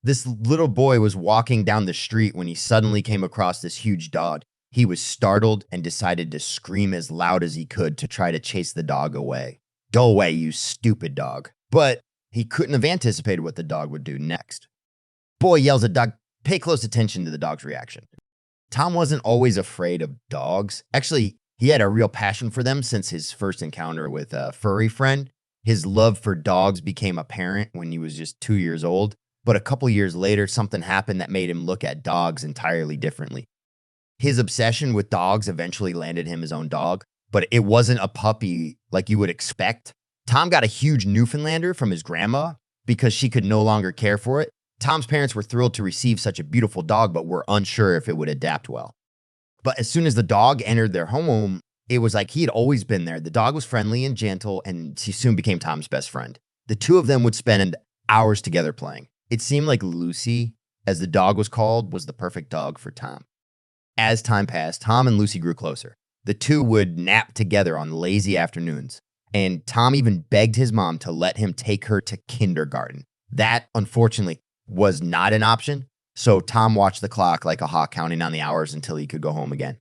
This little boy was walking down the street when he suddenly came across this huge dog. He was startled and decided to scream as loud as he could to try to chase the dog away. Go away, you stupid dog. But he couldn't have anticipated what the dog would do next. Boy yells at dog. Pay close attention to the dog's reaction. Tom wasn't always afraid of dogs. Actually, he had a real passion for them since his first encounter with a furry friend. His love for dogs became apparent when he was just 2 years old. But a couple years later, something happened that made him look at dogs entirely differently. His obsession with dogs eventually landed him his own dog, but it wasn't a puppy like you would expect. Tom got a huge Newfoundlander from his grandma because she could no longer care for it. Tom's parents were thrilled to receive such a beautiful dog, but were unsure if it would adapt well. But as soon as the dog entered their home, it was like he had always been there. The dog was friendly and gentle, and she soon became Tom's best friend. The two of them would spend hours together playing. It seemed like Lucy, as the dog was called, was the perfect dog for Tom. As time passed, Tom and Lucy grew closer. The two would nap together on lazy afternoons, and Tom even begged his mom to let him take her to kindergarten. That, unfortunately, was not an option, so Tom watched the clock like a hawk, counting on the hours until he could go home again.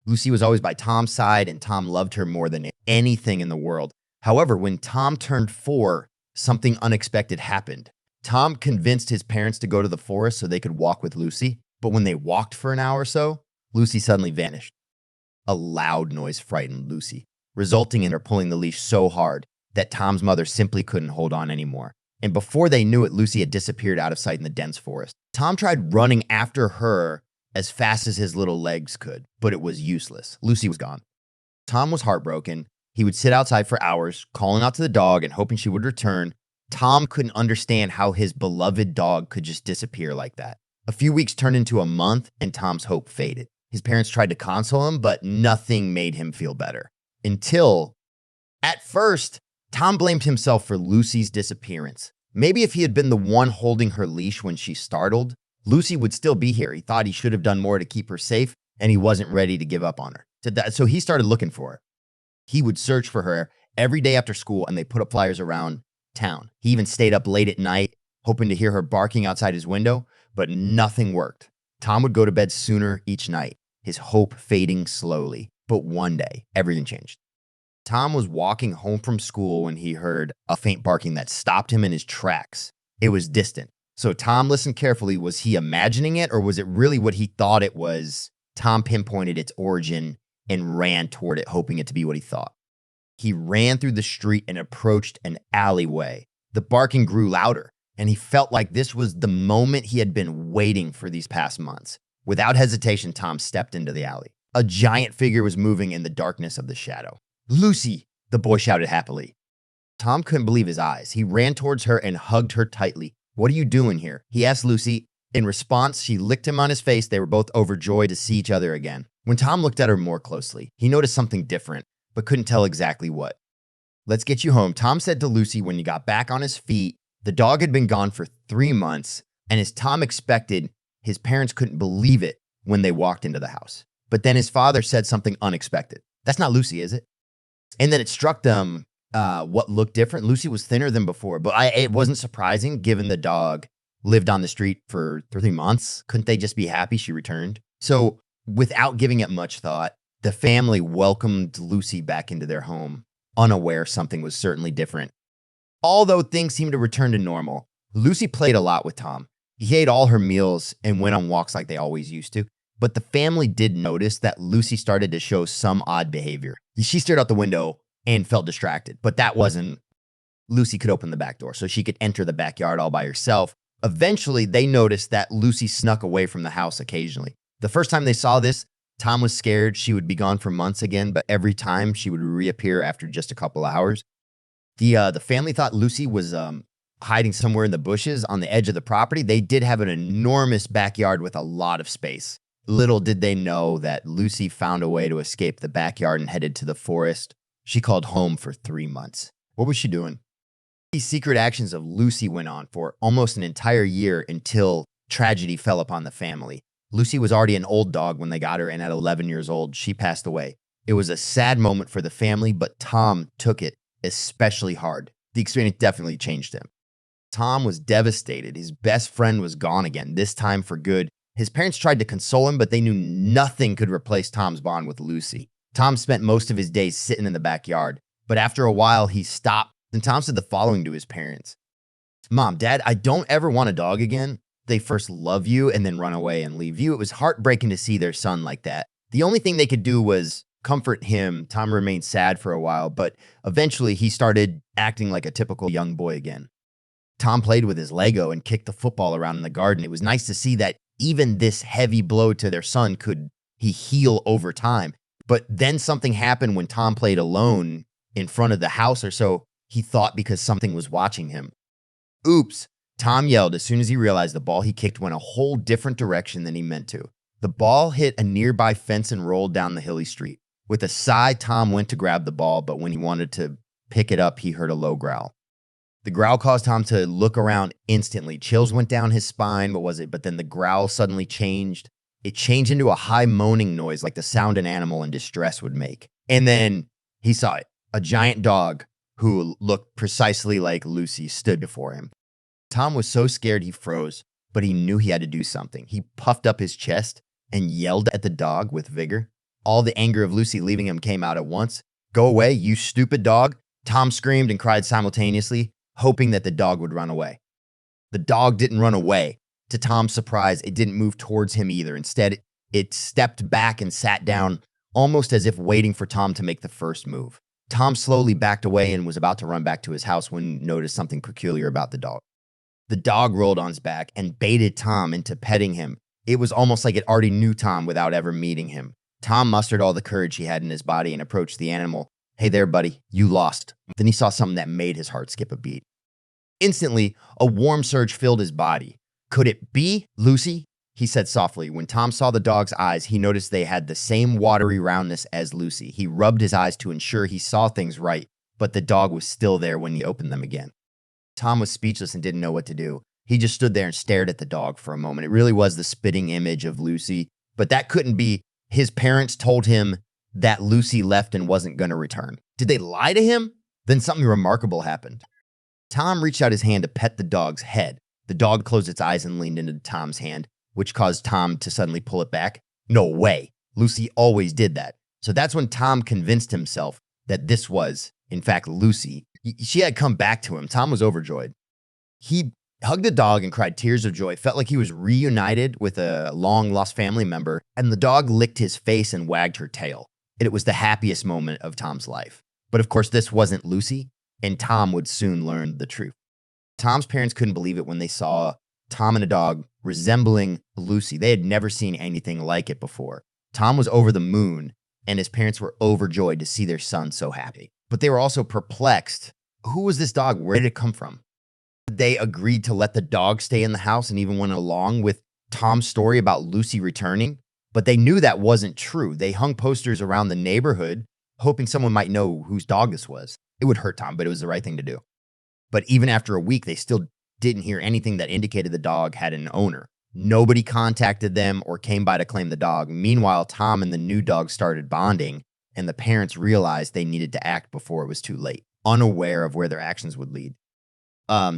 Lucy was always by Tom's side, and Tom loved her more than anything in the world. However, when Tom turned 4, something unexpected happened. Tom convinced his parents to go to the forest so they could walk with Lucy, but when they walked for an hour or so, Lucy suddenly vanished. A loud noise frightened Lucy, resulting in her pulling the leash so hard that Tom's mother simply couldn't hold on anymore. And before they knew it, Lucy had disappeared out of sight in the dense forest. Tom tried running after her as fast as his little legs could, but it was useless. Lucy was gone. Tom was heartbroken. He would sit outside for hours, calling out to the dog and hoping she would return. Tom couldn't understand how his beloved dog could just disappear like that. A few weeks turned into a month, and Tom's hope faded. His parents tried to console him, but nothing made him feel better. Until, at first, Tom blamed himself for Lucy's disappearance. Maybe if he had been the one holding her leash when she startled, Lucy would still be here. He thought he should have done more to keep her safe, and he wasn't ready to give up on her. So he started looking for her. He would search for her every day after school, and they put up flyers around town. He even stayed up late at night, hoping to hear her barking outside his window, but nothing worked. Tom would go to bed sooner each night, his hope fading slowly. But one day, everything changed. Tom was walking home from school when he heard a faint barking that stopped him in his tracks. It was distant. So Tom listened carefully. Was he imagining it, or was it really what he thought it was? Tom pinpointed its origin and ran toward it, hoping it to be what he thought. He ran through the street and approached an alleyway. The barking grew louder, and he felt like this was the moment he had been waiting for these past months. Without hesitation, Tom stepped into the alley. A giant figure was moving in the darkness of the shadow. "Lucy!" the boy shouted happily. Tom couldn't believe his eyes. He ran towards her and hugged her tightly. "What are you doing here?" he asked Lucy. In response, she licked him on his face. They were both overjoyed to see each other again. When Tom looked at her more closely, he noticed something different, but couldn't tell exactly what. "Let's get you home," Tom said to Lucy when he got back on his feet. The dog had been gone for 3 months, and as Tom expected, his parents couldn't believe it when they walked into the house. But then his father said something unexpected. "That's not Lucy, is it?" And then it struck them what looked different. Lucy was thinner than before, but it wasn't surprising given the dog lived on the street for 3 months. Couldn't they just be happy she returned? So without giving it much thought, the family welcomed Lucy back into their home, unaware something was certainly different. Although things seemed to return to normal, Lucy played a lot with Tom. He ate all her meals and went on walks like they always used to. But the family did notice that Lucy started to show some odd behavior. She stared out the window and felt distracted, but that wasn't. Lucy could open the back door, so she could enter the backyard all by herself. Eventually, they noticed that Lucy snuck away from the house occasionally. The first time they saw this, Tom was scared she would be gone for months again, but every time she would reappear after just a couple of hours. The family thought Lucy was hiding somewhere in the bushes on the edge of the property. They did have an enormous backyard with a lot of space. Little did they know that Lucy found a way to escape the backyard and headed to the forest she called home for 3 months. What was she doing? These secret actions of Lucy went on for almost an entire year until tragedy fell upon the family. Lucy was already an old dog when they got her, and at 11 years old, she passed away. It was a sad moment for the family, but Tom took it especially hard. The experience definitely changed him. Tom was devastated. His best friend was gone again, this time for good. His parents tried to console him, but they knew nothing could replace Tom's bond with Lucy. Tom spent most of his days sitting in the backyard, but after a while, he stopped. And Tom said the following to his parents. Mom, Dad, I don't ever want a dog again. They first love you and then run away and leave you. It was heartbreaking to see their son like that. The only thing they could do was comfort him. Tom remained sad for a while, but eventually he started acting like a typical young boy again. Tom played with his Lego and kicked the football around in the garden. It was nice to see that even this heavy blow to their son could he heal over time. But then something happened when Tom played alone in front of the house or so, he thought because something was watching him. Oops, Tom yelled as soon as he realized the ball he kicked went a whole different direction than he meant to. The ball hit a nearby fence and rolled down the hilly street. With a sigh, Tom went to grab the ball, but when he wanted to pick it up, he heard a low growl. The growl caused Tom to look around instantly. Chills went down his spine, but then the growl suddenly changed. It changed into a high moaning noise like the sound an animal in distress would make. And then he saw it. A giant dog who looked precisely like Lucy stood before him. Tom was so scared he froze, but he knew he had to do something. He puffed up his chest and yelled at the dog with vigor. All the anger of Lucy leaving him came out at once. Go away, you stupid dog. Tom screamed and cried simultaneously, hoping that the dog would run away. The dog didn't run away. To Tom's surprise, it didn't move towards him either. Instead, it stepped back and sat down, almost as if waiting for Tom to make the first move. Tom slowly backed away and was about to run back to his house when he noticed something peculiar about the dog. The dog rolled on his back and baited Tom into petting him. It was almost like it already knew Tom without ever meeting him. Tom mustered all the courage he had in his body and approached the animal. Hey there, buddy, you lost. Then he saw something that made his heart skip a beat. Instantly, a warm surge filled his body. Could it be Lucy? He said softly. When Tom saw the dog's eyes, he noticed they had the same watery roundness as Lucy. He rubbed his eyes to ensure he saw things right, but the dog was still there when he opened them again. Tom was speechless and didn't know what to do. He just stood there and stared at the dog for a moment. It really was the spitting image of Lucy, but that couldn't be. His parents told him that Lucy left and wasn't going to return. Did they lie to him? Then something remarkable happened. Tom reached out his hand to pet the dog's head. The dog closed its eyes and leaned into Tom's hand, which caused Tom to suddenly pull it back. No way. Lucy always did that. So that's when Tom convinced himself that this was, in fact, Lucy. She had come back to him. Tom was overjoyed. He hugged the dog and cried tears of joy. Felt like he was reunited with a long-lost family member, and the dog licked his face and wagged her tail. And it was the happiest moment of Tom's life. But of course, this wasn't Lucy, and Tom would soon learn the truth. Tom's parents couldn't believe it when they saw Tom and a dog resembling Lucy. They had never seen anything like it before. Tom was over the moon, and his parents were overjoyed to see their son so happy. But they were also perplexed. Who was this dog? Where did it come from? They agreed to let the dog stay in the house and even went along with Tom's story about Lucy returning. But they knew that wasn't true. They hung posters around the neighborhood, hoping someone might know whose dog this was. It would hurt Tom, but it was the right thing to do. But even after a week, they still didn't hear anything that indicated the dog had an owner. Nobody contacted them or came by to claim the dog. Meanwhile, Tom and the new dog started bonding, and the parents realized they needed to act before it was too late, unaware of where their actions would lead.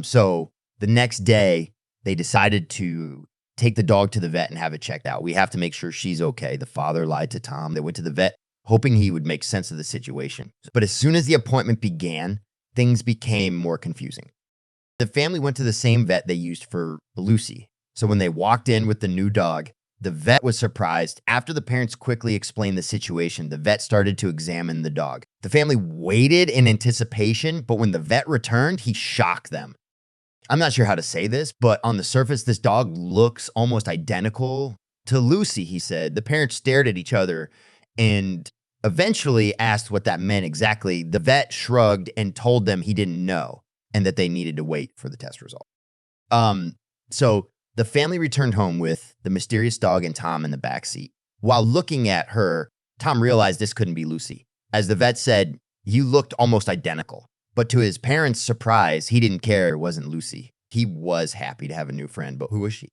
So the next day, they decided to take the dog to the vet and have it checked out. We have to make sure she's okay. The father lied to Tom. They went to the vet, hoping he would make sense of the situation. But as soon as the appointment began, things became more confusing. The family went to the same vet they used for Lucy. So when they walked in with the new dog, the vet was surprised. After the parents quickly explained the situation, the vet started to examine the dog. The family waited in anticipation, but when the vet returned, he shocked them. I'm not sure how to say this, but on the surface, this dog looks almost identical to Lucy, he said. The parents stared at each other and eventually asked what that meant exactly. The vet shrugged and told them he didn't know and that they needed to wait for the test result. So the family returned home with the mysterious dog and Tom in the backseat. While looking at her, Tom realized this couldn't be Lucy. As the vet said, you looked almost identical. But to his parents' surprise, he didn't care it wasn't Lucy. He was happy to have a new friend, but who was she?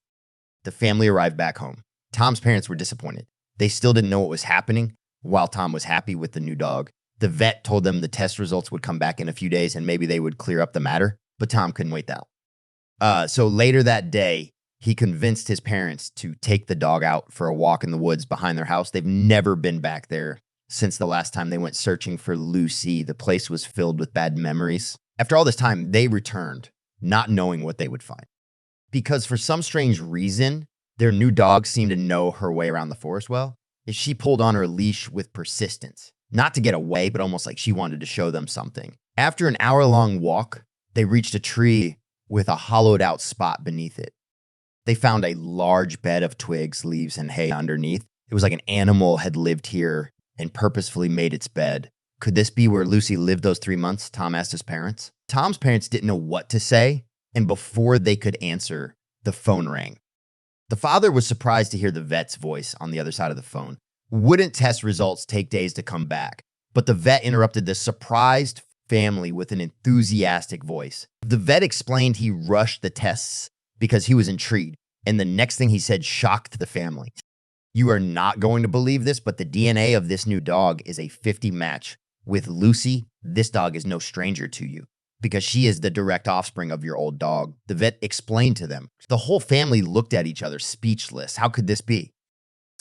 The family arrived back home. Tom's parents were disappointed. They still didn't know what was happening, while Tom was happy with the new dog. The vet told them the test results would come back in a few days and maybe they would clear up the matter, but Tom couldn't wait that long. So later that day, he convinced his parents to take the dog out for a walk in the woods behind their house. They've never been back there since the last time they went searching for Lucy. The place was filled with bad memories. After all this time, they returned, not knowing what they would find. Because for some strange reason, their new dog seemed to know her way around the forest well. She pulled on her leash with persistence, not to get away, but almost like she wanted to show them something. After an hour-long walk, they reached a tree with a hollowed-out spot beneath it. They found a large bed of twigs, leaves, and hay underneath. It was like an animal had lived here and purposefully made its bed. Could this be where Lucy lived those 3 months? Tom asked his parents. Tom's parents didn't know what to say, and before they could answer, the phone rang. The father was surprised to hear the vet's voice on the other side of the phone. Wouldn't test results take days to come back? But the vet interrupted the surprised family with an enthusiastic voice. The vet explained he rushed the tests because he was intrigued, and the next thing he said shocked the family. You are not going to believe this, but the DNA of this new dog is a 50 match. With Lucy, this dog is no stranger to you because she is the direct offspring of your old dog. The vet explained to them. The whole family looked at each other speechless. How could this be?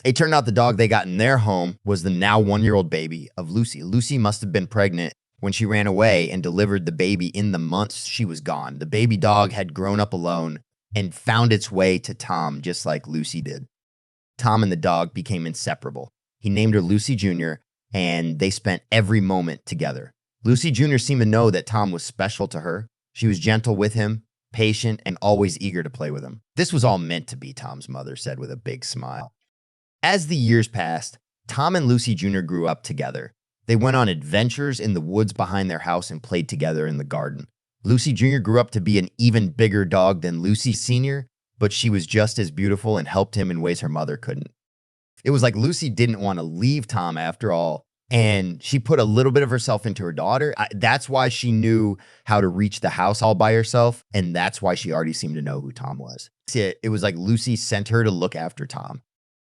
It turned out the dog they got in their home was the now 1-year-old baby of Lucy. Lucy must have been pregnant when she ran away and delivered the baby in the months she was gone. The baby dog had grown up alone and found its way to Tom just like Lucy did. Tom and the dog became inseparable. He named her Lucy Jr., and they spent every moment together. Lucy Jr. seemed to know that Tom was special to her. She was gentle with him, patient, and always eager to play with him. This was all meant to be, Tom's mother said with a big smile. As the years passed, Tom and Lucy Jr. grew up together. They went on adventures in the woods behind their house and played together in the garden. Lucy Jr. grew up to be an even bigger dog than Lucy Sr., but she was just as beautiful and helped him in ways her mother couldn't. It was like Lucy didn't want to leave Tom after all, and she put a little bit of herself into her daughter. That's why she knew how to reach the house all by herself, and that's why she already seemed to know who Tom was. See, it was like Lucy sent her to look after Tom.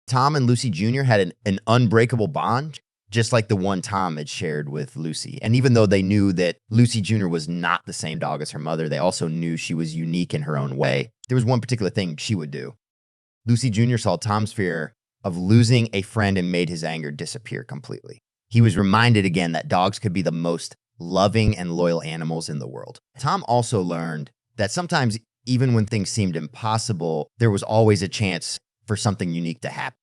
Tom and Lucy Jr. had an unbreakable bond, just like the one Tom had shared with Lucy. And even though they knew that Lucy Jr. was not the same dog as her mother, they also knew she was unique in her own way. There was one particular thing she would do. Lucy Jr. saw Tom's fear of losing a friend and made his anger disappear completely. He was reminded again that dogs could be the most loving and loyal animals in the world. Tom also learned that sometimes, even when things seemed impossible, there was always a chance for something unique to happen.